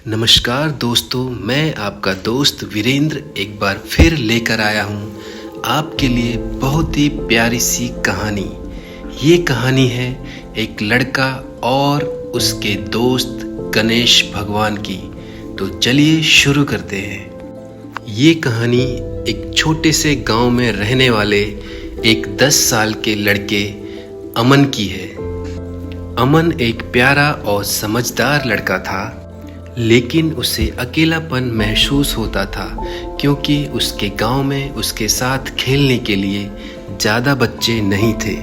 नमस्कार दोस्तों, मैं आपका दोस्त वीरेंद्र एक बार फिर लेकर आया हूँ आपके लिए बहुत ही प्यारी सी कहानी। ये कहानी है एक लड़का और उसके दोस्त गणेश भगवान की। तो चलिए शुरू करते हैं। ये कहानी एक छोटे से गांव में रहने वाले एक 10 साल के लड़के अमन की है। अमन एक प्यारा और समझदार लड़का था, लेकिन उसे अकेलापन महसूस होता था क्योंकि उसके गांव में उसके साथ खेलने के लिए ज़्यादा बच्चे नहीं थे।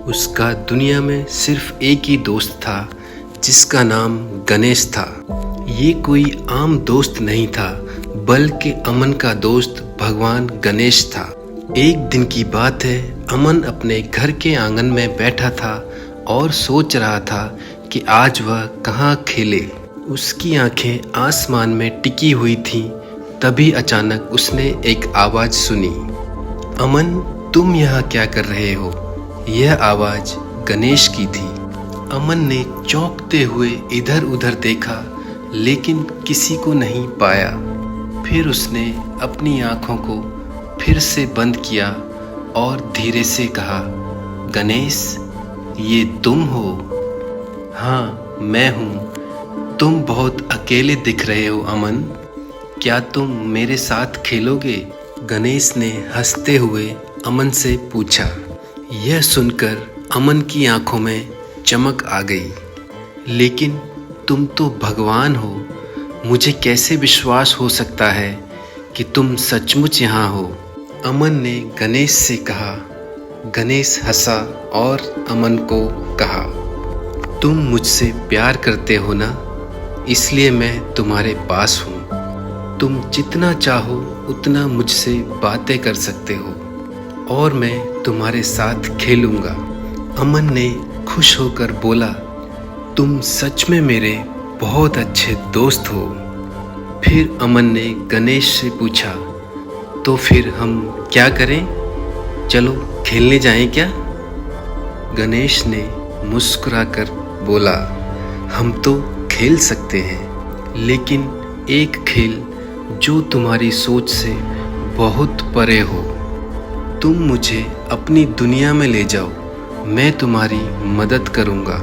उसका दुनिया में सिर्फ एक ही दोस्त था जिसका नाम गणेश था। ये कोई आम दोस्त नहीं था, बल्कि अमन का दोस्त भगवान गणेश था। एक दिन की बात है, अमन अपने घर के आंगन में बैठा था और सोच रहा था कि आज वह कहाँ खेले। उसकी आंखें आसमान में टिकी हुई थीं। तभी अचानक उसने एक आवाज़ सुनी। अमन, तुम यहाँ क्या कर रहे हो? यह आवाज़ गणेश की थी। अमन ने चौंकते हुए इधर उधर देखा, लेकिन किसी को नहीं पाया। फिर उसने अपनी आँखों को फिर से बंद किया और धीरे से कहा, गणेश, ये तुम हो? हाँ, मैं हूँ। तुम बहुत अकेले दिख रहे हो अमन, क्या तुम मेरे साथ खेलोगे? गणेश ने हंसते हुए अमन से पूछा। यह सुनकर अमन की आंखों में चमक आ गई। लेकिन तुम तो भगवान हो, मुझे कैसे विश्वास हो सकता है कि तुम सचमुच यहाँ हो? अमन ने गणेश से कहा। गणेश हंसा और अमन को कहा, तुम मुझसे प्यार करते हो ना, इसलिए मैं तुम्हारे पास हूँ। तुम जितना चाहो उतना मुझसे बातें कर सकते हो और मैं तुम्हारे साथ खेलूँगा। अमन ने खुश होकर बोला, तुम सच में मेरे बहुत अच्छे दोस्त हो। फिर अमन ने गणेश से पूछा, तो फिर हम क्या करें? चलो खेलने जाएं क्या? गणेश ने मुस्कुराकर बोला, हम तो खेल सकते हैं, लेकिन एक खेल जो तुम्हारी सोच से बहुत परे हो। तुम मुझे अपनी दुनिया में ले जाओ, मैं तुम्हारी मदद करूँगा।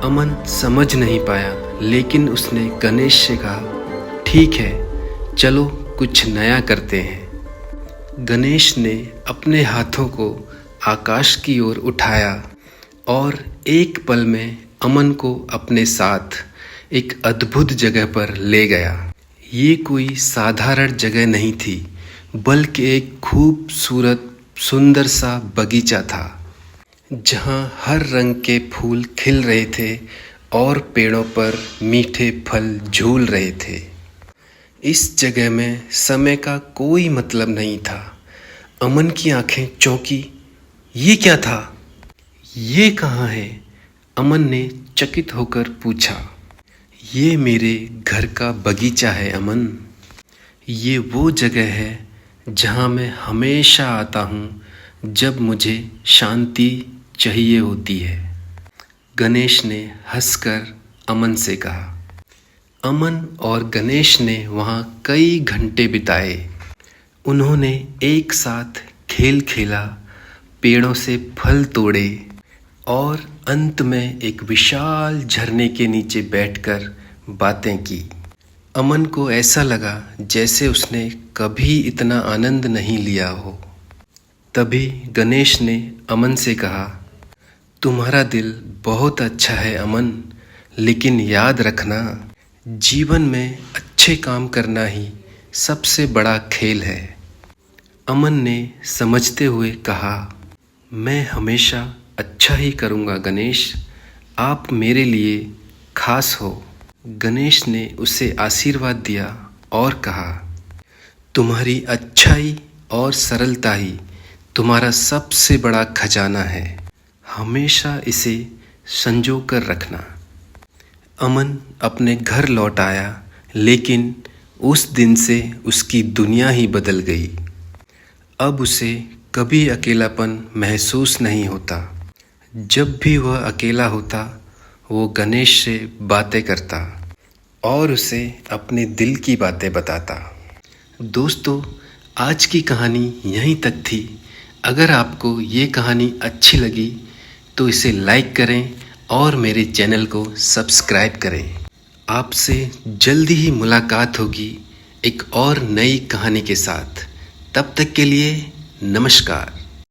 अमन समझ नहीं पाया, लेकिन उसने गणेश से कहा, ठीक है, चलो कुछ नया करते हैं। गणेश ने अपने हाथों को आकाश की ओर उठाया और एक पल में अमन को अपने साथ एक अद्भुत जगह पर ले गया। ये कोई साधारण जगह नहीं थी, बल्कि एक खूबसूरत सुंदर सा बगीचा था, जहाँ हर रंग के फूल खिल रहे थे और पेड़ों पर मीठे फल झूल रहे थे। इस जगह में समय का कोई मतलब नहीं था। अमन की आंखें चौंकी। ये क्या था? ये कहाँ है? अमन ने चकित होकर पूछा। ये मेरे घर का बगीचा है अमन। ये वो जगह है जहाँ मैं हमेशा आता हूँ जब मुझे शांति चाहिए होती है। गणेश ने हंसकर अमन से कहा। अमन और गणेश ने वहाँ कई घंटे बिताए। उन्होंने एक साथ खेल खेला, पेड़ों से फल तोड़े और अंत में एक विशाल झरने के नीचे बैठकर बातें की। अमन को ऐसा लगा जैसे उसने कभी इतना आनंद नहीं लिया हो। तभी गणेश ने अमन से कहा, तुम्हारा दिल बहुत अच्छा है अमन, लेकिन याद रखना, जीवन में अच्छे काम करना ही सबसे बड़ा खेल है। अमन ने समझते हुए कहा, मैं हमेशा अच्छा ही करूँगा गणेश, आप मेरे लिए खास हो। गणेश ने उसे आशीर्वाद दिया और कहा, तुम्हारी अच्छाई और सरलता ही तुम्हारा सबसे बड़ा खजाना है, हमेशा इसे संजो कर रखना। अमन अपने घर लौट आया, लेकिन उस दिन से उसकी दुनिया ही बदल गई। अब उसे कभी अकेलापन महसूस नहीं होता। जब भी वह अकेला होता, वो गणेश से बातें करता और उसे अपने दिल की बातें बताता। दोस्तों, आज की कहानी यहीं तक थी। अगर आपको ये कहानी अच्छी लगी तो इसे लाइक करें और मेरे चैनल को सब्सक्राइब करें। आपसे जल्दी ही मुलाकात होगी एक और नई कहानी के साथ। तब तक के लिए नमस्कार।